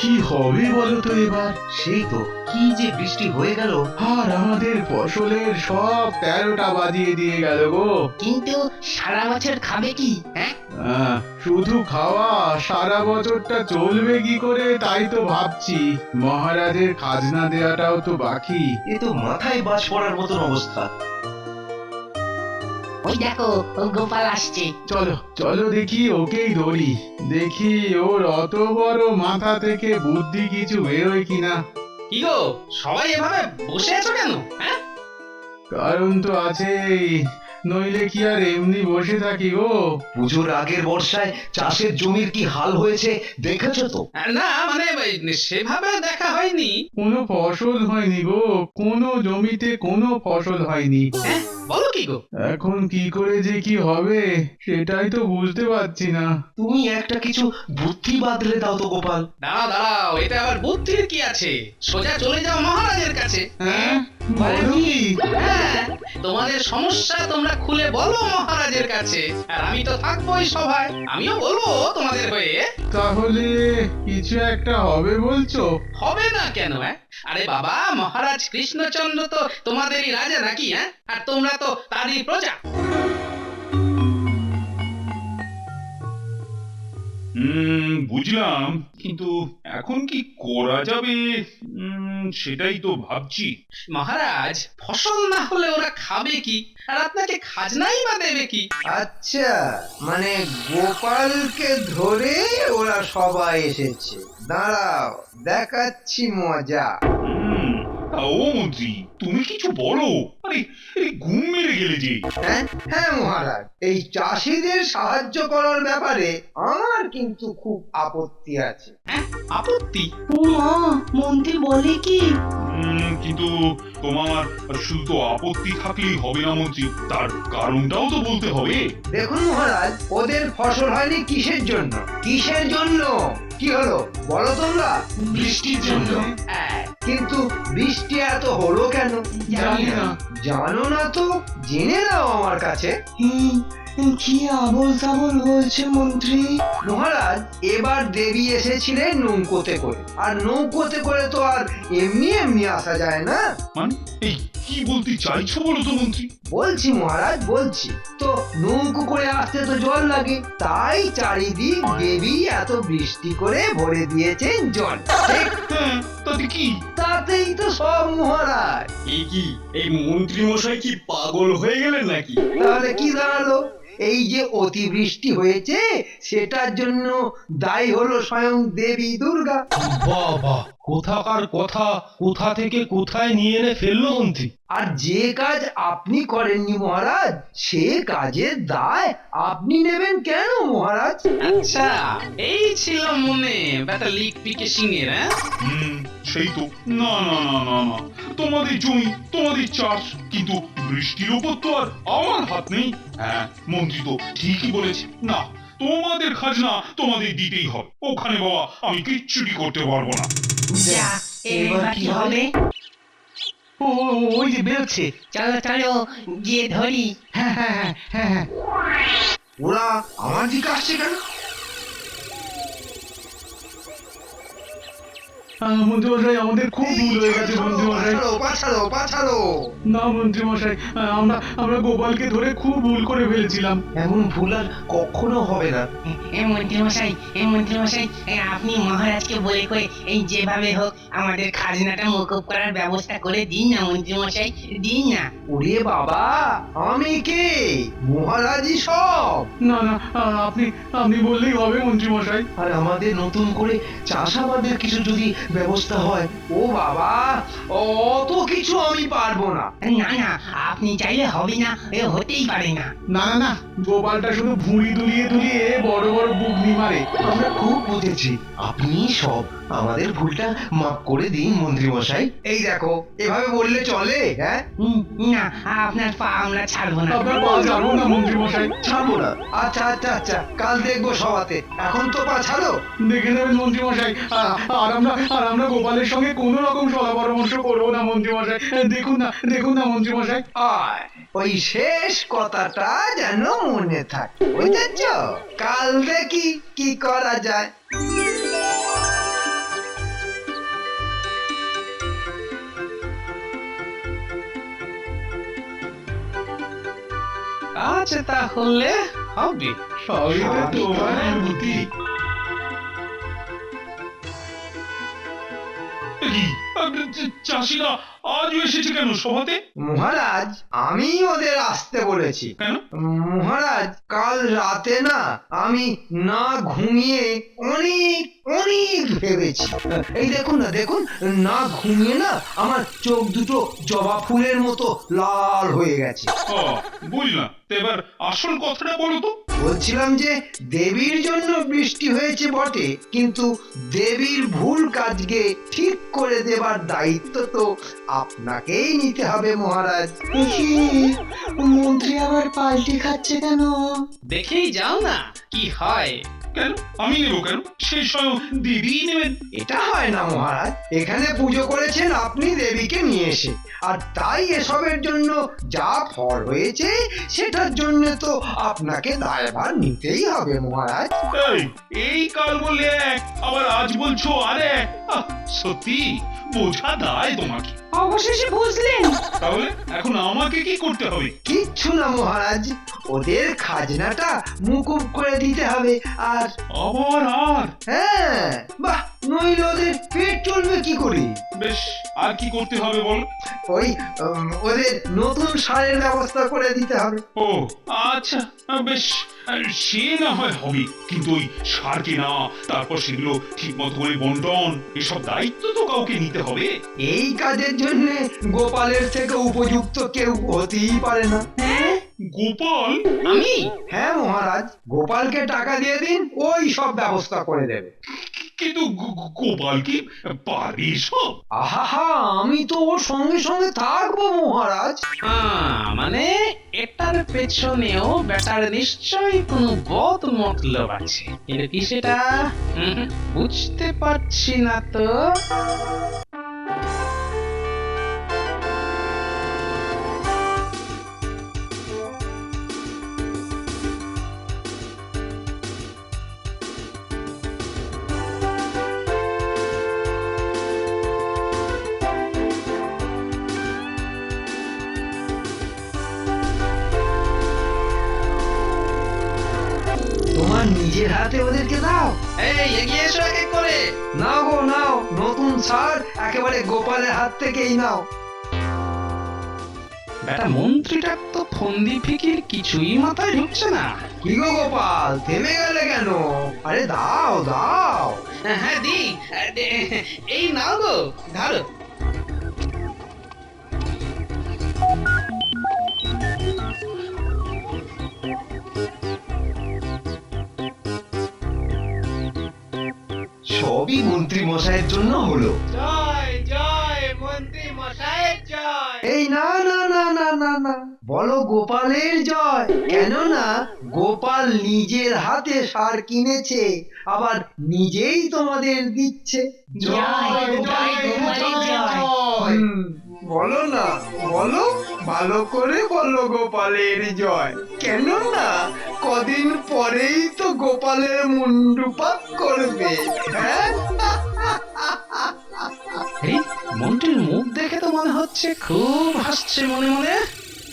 কি হবে বলো তো এবার? সেই তো, কি যে বৃষ্টি হয়ে গেল। আর আমাদের ফসলের সব 13টা বাজিয়ে দিয়ে গেল গো। কিন্তু সারা বছর খাবে কি? হ্যাঁ, শুধু খাওয়া সারা বছরটা চলবে কি করে তাই তো ভাবছি। মহারাজের খাজনা দেওয়াটাও তো বাকি। এ তো মাথায় বাজ পড়ার মতন অবস্থা। ওই দেখো ও গোপাল আসছে। চলো চলো দেখি ওকেই ধরি, দেখি ওর অত বড় মাথা থেকে বুদ্ধি কিছু বেরোয় কিনা। কি গো, সবাই এভাবে বসে আছো কেন? হ্যাঁ, কারণ তো আছেই, নইলে কি আর এমনি বসে থাকি গো। পুজোর আগের বর্ষায় চাষের জমির কি হাল হয়েছে দেখেছো তো? না মানে সেভাবে দেখা হয়নি। কোনো ফসল হয়নি গো, কোনো জমিতে কোনো ফসল হয়নি। হ্যাঁ, বলো কি গো? এখন কি করে যে কি হবে সেটাই তো বুঝতে পারছি না। তুমি একটা কিছু বুদ্ধি বাদলে দাও তো গোপাল। দাঁড়াও দাঁড়াও, এটা আবার বুদ্ধির কি আছে? সোজা চলে যাও মহারাজের কাছে। হ্যাঁ, বলো কি? হ্যাঁ, তোমাদের সমস্যা তোমরা খুলে বলো মহারাজের কাছে, আর আমি তো থাকবোই সভায়, আমিও বলবো তোমাদের হয়ে। তাহলে কিছু একটা হবে বলছো? হবে না কেন? আরে বাবা, মহারাজ কৃষ্ণচন্দ্র তো তোমাদেরই রাজা নাকি? আর তোমরা তো তারই প্রজা। বুঝলাম, কিন্তু এখন কি করা যাবে সেটাই তো ভাবছি। মহারাজ, ফসল না হলে ওরা খাবে কি, আর আপনাকে খাজনাই বা দেবে কি? আচ্ছা, মানে গোপালকে ধরে ওরা সবাই এসেছে। দাঁড়াও, দেখাচ্ছি মজা। ও মন্ত্রী, তুমি কিছু বলো। আরে ঘুম মেরে গেলে যে। হ্যাঁ হ্যাঁ মহারাজ, এই চাষিদের সাহায্য করার ব্যাপারে আমার কিন্তু খুব আপত্তি আছে। আপত্তি? ও মা, মন্ত্রী বলে কি? কিন্তু তোমার শুধু তো আপত্তি থাকলেই হবে না মন্ত্রী, তার কারণটাও তো বলতে হবে। দেখুন মহারাজ, ওদের ফসল হয়নি কিসের জন্য? কিসের জন্য? কি হলো বলো তোমরা? বৃষ্টির জন্য। কিন্তু বৃষ্টি এত হলো কেন? জানি না। জানো না তো জেনে নাও আমার কাছে। কি আবল তাবল বলছে মন্ত্রী? মহারাজ, এবার দেবী এসেছিলেন নৌকোতে করে, আর নৌকোতে করে তো আর এমনি এমনি আসা যায় না। মানে এই কি বলতে চাইছো বলো তো মন্ত্রী? বলছি মহারাজ, বলছি তো, নৌকো করে আসতে তো জল লাগে, তাই চারিদিক দেবী এত বৃষ্টি করে ভরে দিয়েছেন জল। ঠিক? হ্যাঁ, তাতে কি? তাতেই তো সব মহারাজ। এই মন্ত্রী মশাই কি পাগল হয়ে গেলেন নাকি? তাহলে কি দাঁড়ালো? এই যে অতিবৃষ্টি হয়েছে সেটার জন্য দায়ী হলো স্বয়ং দেবী দুর্গা। বাবা, কোথাকার কথা কোথা থেকে কোথায় নিয়ে এনে ফেললো মন্ত্রী। আর যে কাজ আপনি করেননি মহারাজ, সে কাজের দায় আপনি নেবেন কেন মহারাজ? আচ্ছা, এই ছিল মনে ব্যাটা লিক পিকে সিংহের। সেই তো। না না না না না, তোমাদের জমি, তোমাদের চাষ, কিন্তু বৃষ্টির উপর তো আর আমার হাত নেই। হ্যাঁ, মন্ত্রী তো ঠিকই বলেছে। না, তোমাদের খাজনা তোমাদের দিতেই হবে। ওখানে বাবা আমি কিচ্ছুটি করতে পারবো না। যা, এবার কি হবে? ওই যে বেরোচ্ছে। চলো চলো, গিয়ে ধরি। হ্যাঁ হ্যাঁ হ্যাঁ হ্যাঁ হ্যাঁ। ওরা আমার দিকে আসছে কেন? মন্ত্রীমশাই, আমাদের খুব ভুল হয়ে গেছে মন্ত্রীমশাই। পাছাড়ো পাছাড়ো। না মন্ত্রীমশাই, আমরা গোপালকে ধরে খুব ভুল করে ফেলেছিলাম। এমন ভুল আর কখনো হবে না। মন্ত্রী মশাই, আপনি মহারাজকে বলে কয়ে এই যেভাবে হোক আমাদের খাজনাটা মকুব করার ব্যবস্থা করে দিন না মন্ত্রী মশাই, দিন না। ওরে বাবা, আমি কে? মহারাজই সব। না না, আপনি বললেই হবে মন্ত্রীমশাই। আর আমাদের নতুন করে চাষাবাদের কিছু যদি ব্যবস্থা হয়। ও বাবা, অত কিছু আমি পারবো না। না না, আপনি চাইলে হবে না, হতেই পারে না। না না না, গোপালটা শুধু ভুঁড়ি দুলিয়ে দুলিয়ে বড় বড় বুগনি মারে। আমরা খুব বুঝেছি, আপনি সব, আমাদের ভুলটা মাফ করে দিন মন্ত্রী মশাই। এই দেখো, এভাবে বললে চলে? হ্যাঁ, না, আপনার পা আমরা ছাড়বো না। আপনার পা ছাড়বো না মন্ত্রীমশাই। ছাড়বো না। আচ্ছা আচ্ছা আচ্ছা, কাল দেখবো সভাতে। এখন তো পা ছাড়ো। দেখে নেবেন মন্ত্রীমশাই। আর আমরা গোপালের সঙ্গে কোনো রকম সলা পরামর্শ করবো না মন্ত্রীমশাই। দেখুন না মন্ত্রীমশাই। আয়, ওই শেষ কথাটা যেন মনে থাকে, বুঝেছ? কাল দেখি কি করা যায়। আচ্ছা তাহলে হবে। সবই তো তোমার বুদ্ধি। কি চাষিরা আজও এসেছে কেন সভাতে? মহারাজ আমি ওদের আসতে বলেছি। কেন? মহারাজ কাল রাতে না আমি না ঘুমিয়ে অনেক অনেক ভেবেছি। এই দেখুন না, দেখুন, না ঘুমিয়ে না আমার চোখ দুটো জবা ফুলের মতো লাল হয়ে গেছে। বুঝলাম, তো এবার আসল কথাটা বলো তো। বলছিলাম যে দেবীর জন্য বৃষ্টি হয়েছে বটে, কিন্তু দেবীর ভুল কাজকে ঠিক করে দেবার দায়িত্ব তো আপনাকেই নিতে হবে মহারাজ। মন্ত্রী আবার পাল্টি খাচ্ছে কেন? দেখেই যাও না কি হয়। কেন আমি নেবো কেন? সেই স্বয়ং দিদি নেবেন। এটা হয় না মহারাজ, এখানে পুজো করেছেন আপনি দেবীকে নিয়ে এসে, আর তাই এসবের জন্য যা ফল হয়েছে সেটার জন্য তো আপনাকে দায়ভার নিতেই হবে মহারাজ। এই কাল বললে এক, আবার আজ বলছো আরেক। সত্যি বোঝা দায় তোমাকে। অবশেষে বুঝলেন? তাহলে এখন আমাকে কি করতে হবে? কিচ্ছু না মহারাজ, ওদের খাজনাটা মুকুব করে দিতে হবে। আর আবার আর? হ্যাঁ, বাহ, নইলে ওদের পেট চলবে কি করে? বেশ, আর কি করতে হবে বলো? ওই ওদের নতুন সারের ব্যবস্থা করে দিতে হবে। ও আচ্ছা, বেশ, সে না হয় হবে, কিন্তু ওই সার কেনা, তারপর সেগুলো ঠিক মতো করে বন্টন, এসব দায়িত্ব তো কাউকে নিতে হবে। এই কাজের জন্য গোপালের থেকে উপযুক্ত কেউ হতেই পারে না। গোপাল? আমি? হ্যাঁ মহারাজ, গোপালকে টাকা দিয়ে দিন, ওই সব ব্যবস্থা করে দেবে। কিন্তু গোপাল কি পারবে সব? আহা, আমি তো ওর সঙ্গে সঙ্গে থাকবো মহারাজ। মানে এটার পেছনেও বেটার নিশ্চয়ই কোনো বদ মতলব আছে, কিন্তু কি সেটা বুঝতে পারছি না তো। তোমার নিজের হাতে ওদেরকে দাও। এই এগিয়ে এসো এক এক করে। নাও গো নাও, নতুন সার একেবারে গোপালের হাত থেকেই নাও। বেটা মন্ত্রীটার তো ফন্দি ফিকির কিছুই মাথায় ঢুকছে না। কি গো গোপাল, থেমে গেলে কেন? আরে দাও দাও। হ্যাঁ দি, এই নাও গো, ধরো। সবই মন্ত্রী মশাইয়ের জন্য হলো। জয় জয় মন্ত্রী মশাইয়ের জয়। এই না না না না না না, বলো গোপালের জয়। কেননা গোপাল নিজের হাতে সার কিনেছে, আবার নিজেই তোমাদের দিচ্ছে। জয়, জয়, গোপালের জয়। বলো না, বলো, ভালো করে বলো গোপালের জয়। কেননা কদিন পরেই তো গোপালের মুন্ডুপাত করবে। হ্যাঁ, এই মন্ত্রীর মুখ দেখে তো মনে হচ্ছে খুব হাসছে মনে মনে।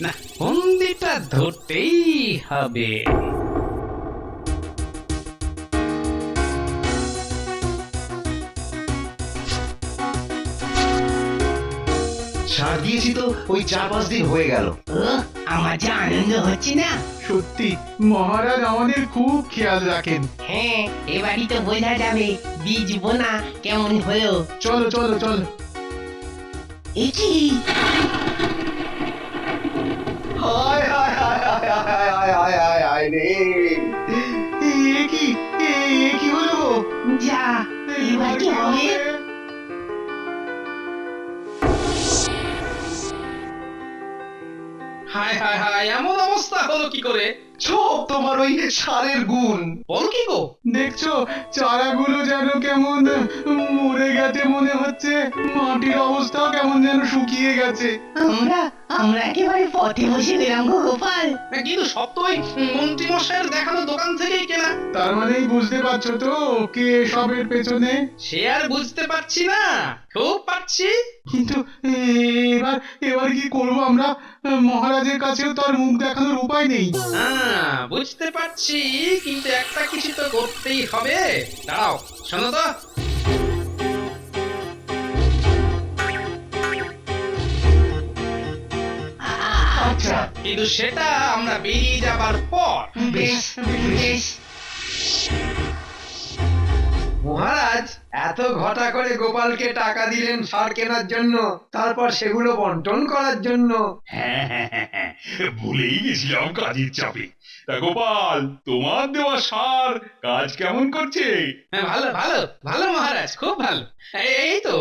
না, ফন্দিটা ধরতেই হবে। সার দিয়েছি তো ওই 4-5 দিন হয়ে গেল। আমার যে আনন্দ হচ্ছে না। সত্যি মহারাজ আমাদের খুব খেয়াল রাখেন। হ্যাঁ, এবারই তো বোঝা যাবে বীজ বোনা কেমন হলো। চলো চলো চলো। এটি হায় হায় হায় হায় হায় হায় হায় হায় হায় রে। এ কি হলো? যা, এবার কি হবে? হায় হায় হায়, এমন অবস্থা হলো কি করে? সব তোমার ওই সারের গুণ। বল কি গো? দেখছো চারাগুলো যেন কেমন মরে গেছে মনে হচ্ছে, মাটির অবস্থাও কেমন যেন শুকিয়ে গেছে। আমরা আমরা একেবারে পথে বসে গেলাম গো গোপাল। কিন্তু সব তো ওই মন্ত্রী মশাইয়ের দেখানো দোকান থেকেই কেনা। তার মানেই বুঝতে পারছো তো কে সবের পেছনে। সে আর বুঝতে পারছি না, খুব পারছি। কিন্তু এবার এবার কি করবো আমরা? মহারাজের কাছেও তো আর মুখ দেখানোর উপায় নেই। হ্যাঁ বুঝতে পারছি, কিন্তু একটা কিছু তো করতেই হবে। দাঁড়াও, শোনো তো। আচ্ছা, কিন্তু সেটা আমরা বেরিয়ে যাবার পর। বেশ বেশ। মহারাজ এত ঘটা করে গোপালকে টাকা দিলেন সার কেনার জন্য, তারপর সেগুলো বন্টন করার জন্য। হ্যাঁ, ভুলেই গেছিলাম কাজের চাপে। তা গোপাল, তোমার দেওয়া সার কাজ কেমন করছে? হ্যাঁ, ভালো ভালো ভালো মহারাজ, খুব ভালো। এই তো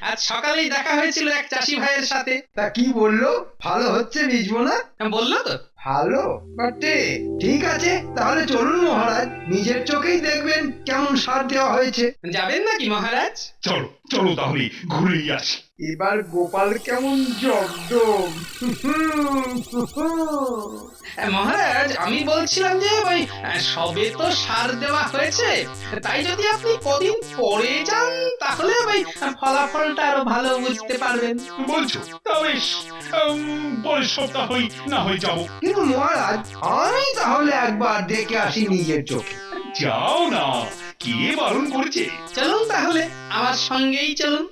আজ সকালেই দেখা হয়েছিল এক চাষি ভাইয়ের সাথে। তা কি বললো? ভালো হচ্ছে বীজবো না? বললো তো। ভালো বটে। ঠিক আছে, তাহলে চলুন মহারাজ, নিজের চোখেই দেখবেন কেমন সার দেওয়া হয়েছে। যাবেন নাকি মহারাজ? চলো চলো তাহলে ঘুরেই আসি। এবার গোপাল কেমন জব্দ। মহারাজ, আমি বলছিলাম যে ওই সবে তো সার দেওয়া হয়েছে, তাই যদি আপনি কদিন পরে যান তাহলে ওই ফলাফলটা আরো ভালো বুঝতে পারবেন। বলছো? তা বেশ, পরের সপ্তাহই না হয়ে যাবো। কিন্তু মহারাজ, আমি তাহলে একবার দেখে আসি নিজের চোখে। যাও না, কে বারণ করেছে? চলুন তাহলে, আমার সঙ্গেই চলুন।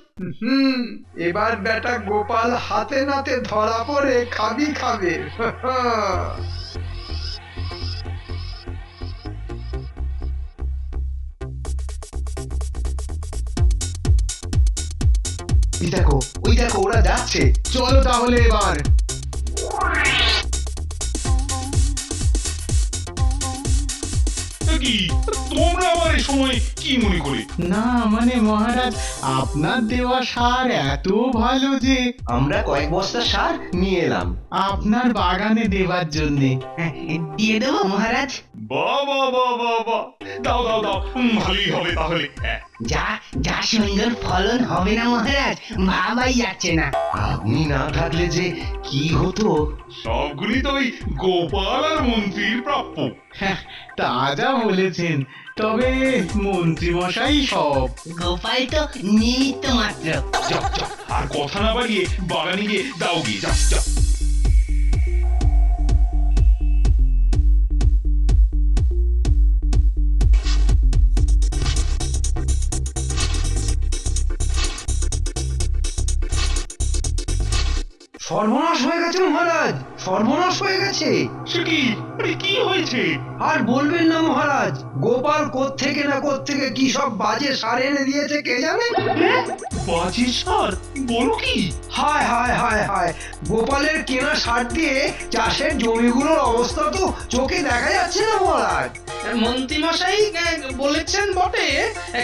এবার বেটা গোপাল হাতে নাতে ধরা পড়ে খাবি খাবে। ওই দেখো ওরা যাচ্ছে। চলো তাহলে এবার। কি তোমরা আবার এই সময় কি মনে করে? না মানে মহারাজ, আপনার দেওয়া সার এত ভালো যে আমরা কয়েক বস্তা সার নিয়ে এলাম। আপনার বাগানে দেবার জন্যে। দিয়ে দেবো মহারাজ? বাবা বাবা বাবা, দাও দাও দাও, ভালোই হবে তাহলে। হ্যাঁ, যা যা সুন্দর ফলন হবে না মহারাজ, ভাবাই যাচ্ছে না। আপনি না থাকলে যে কি হতো। সবগুলি তো ওই গোপাল আর মন্ত্রীর প্রাপ্য। তা যা বলেছেন, তবে মন্ত্রী মশাই সব। গোপাল তো নিমিত্ত মাত্র। যাও যাও, আর কথা না বাড়িয়ে বাগানে গিয়ে দাও গিয়ে, যাও যাও। সর্বনাশ হয়ে গেছে মহারাজ, সর্বনাশ হয়ে গেছে। সে কি? আরে কি হয়েছে? আর বলবেন না মহারাজ, গোপাল কোত্থেকে না কোত্থেকে কি সব বাজে সার এনে দিয়েছে কে জানে। বাজে সার? বলো কি? হায় হায় হায় হায়, গোপালের কেনা সার দিয়ে চাষের জমিগুলোর অবস্থা তো চোখে দেখা যাচ্ছে না মহারাজ। মন্ত্রী মশাই বলেছেন বটে,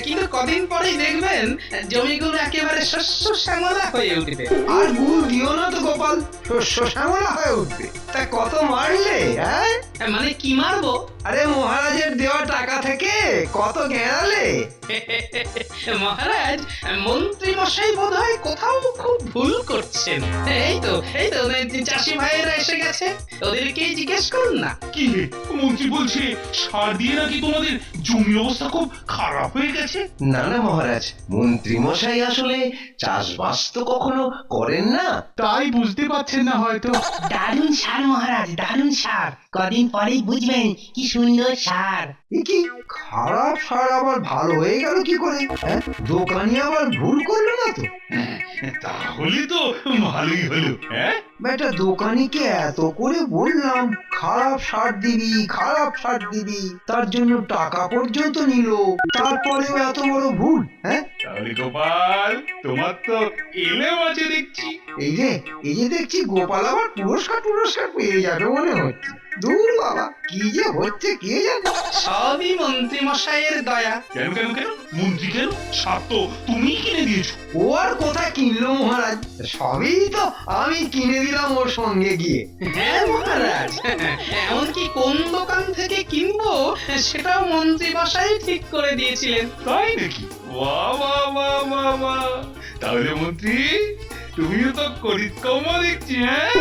কিন্তু কদিন পরেই দেখবেন জমিগুলো একেবারে শস্য শ্যামলা হয়ে উঠবে। আর গুল দিও না তো গোপাল, শস্য শ্যামলা হয়ে উঠবে। তা কত মারলে? হ্যাঁ, মানে কি মারবো? আরে মহারাজের দেওয়া টাকা থেকে কত গেঁড়ালে? মহারাজ, মন্ত্রী মশাই বোধহয় কোথাও খুব ভুল করছেন। এই তো চাষি ভাইয়েরা এসে গেছে, ওদেরকেই জিজ্ঞেস করুন না। কি হে, মন্ত্রী বলছে সার দিয়ে নাকি তোমাদের জমি অবস্থা খুব খারাপ হয়ে গেছে। না না মহারাজ, মন্ত্রী মশাই আসলে চাষবাস তো কখনো করেন না। তাই বুঝতে পারছেন না হয়তো। দারুণ সার মহারাজ, দারুণ সার। কদিন পরেই বুঝবেন কি সুন্দর সার। এ কি খারাপ সার আবার ভালো হয়ে গেল কি করে? হ্যাঁ, দোকানি আবার ভুল করলো না তো? তাহলে তো ভালোই হলো। হ্যাঁ, বেটা দোকানিকে এত করে বললাম খারাপ সার দিবি, খারাপ সার দিবি, তার জন্য টাকা পর্যন্ত নিল, তারপরেও এত বড় ভুল। হ্যাঁ, তাহলে গোপাল, তোমার তো এলে মাঝে দেখছি। এই যে দেখছি গোপাল আবার পুরস্কার পেয়ে যাবে মনে হচ্ছে। দূর বাবা, কি যে হচ্ছে কে জানে। সবই মন্ত্রী মশাইয়ের দয়া। কেন কেন কেন? মন্ত্রী কেন? সার তো তুমি কিনে দিয়েছো। ও আর কোথায় কিনলো মহারাজ, সবই তো আমি কিনে দিলাম ওর সঙ্গে গিয়ে। হ্যাঁ মহারাজ, এমনকি কোন দোকান থেকে কিনবো সেটাও মন্ত্রী মশাই ঠিক করে দিয়েছিলেন। তাই নাকি? বাহ বাহ বাহ বাহ, বাবা তাহলে মন্ত্রী তুমিও তো করিত কমা দেখছি হ্যাঁ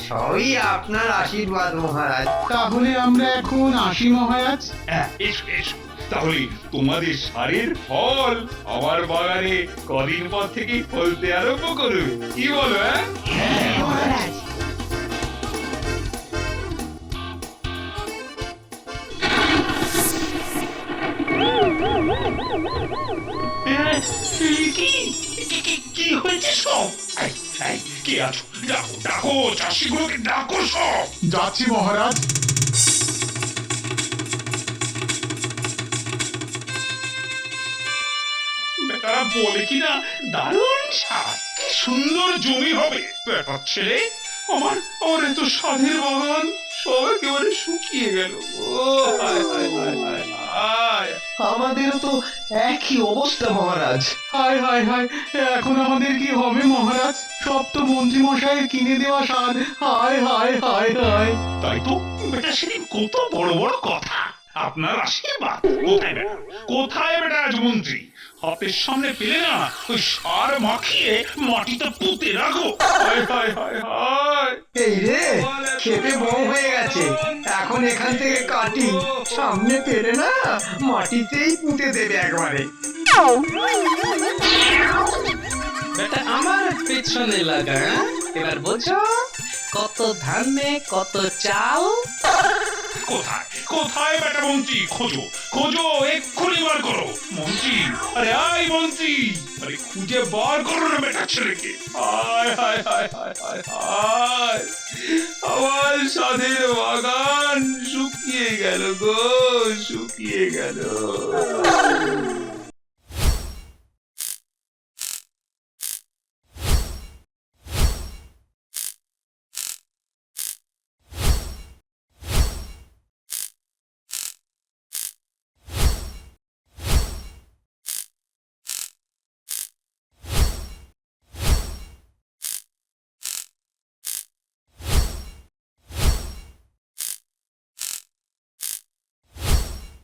সবই আপনার আশীর্বাদ মহারাজ। তাহলে আমরা এখন আসি মহারাজ। হ্যাঁ, এসো এসো তাহলে তোমাদের সারের ফল আমার বাগানে কদিন পর থেকেই ফলতে আরম্ভ করবে কি বলো হ্যাঁ মহারাজ কি হয়েছে সব কে আছো ডাকো ডাকো চাষিগুলোকে ডাকো সব যাচ্ছি মহারাজ। বেটারা বলে কিনা দারুণ স্বাদ কি সুন্দর জমি হবে বেটার ছেলে আমার আমার এত স্বাদের বাগান সব একেবারে শুকিয়ে গেল ও হায় হায় হায় হায় হায় আমাদেরও তো একই অবস্থা মহারাজ। হায় হায় হায়, এখন আমাদের কি হবে মহারাজ? সব তো মন্ত্রী মশাইয়ের কিনে দেওয়া সার। হায় হায় হায় হায়। তাই তো বেটা সেদিন কত বড় বড় কথা আপনার আশীর্বাদ কোথায় বেটা কোথায় বেটা আজ মন্ত্রী হাতের সামনে পেলে না ওই সার মাখিয়ে মাটিতে পুঁতে রাখো হায় হায় হায় হায় এই রে খেতে বউ হয়ে গেছে, এখন এখান থেকে কাটি, সামনে পেরে না মাটিতেই পুঁতে দেবে একবারে। বেটা আমার পেছনে লাগা হ্যাঁ? এবার বোঝো কত ধানে কত চাল। কোথায় কোথায় বেটা মন্ত্রী খোঁজো খোঁজো এক্ষুনি বার করো মন্ত্রী আরে আয় মন্ত্রী আরে খুঁজে বার করো না বেটা ছেলেকে হায় হায় হায় হায় হায় হায় আমার সাধের বাগান শুকিয়ে গেল গো শুকিয়ে গেল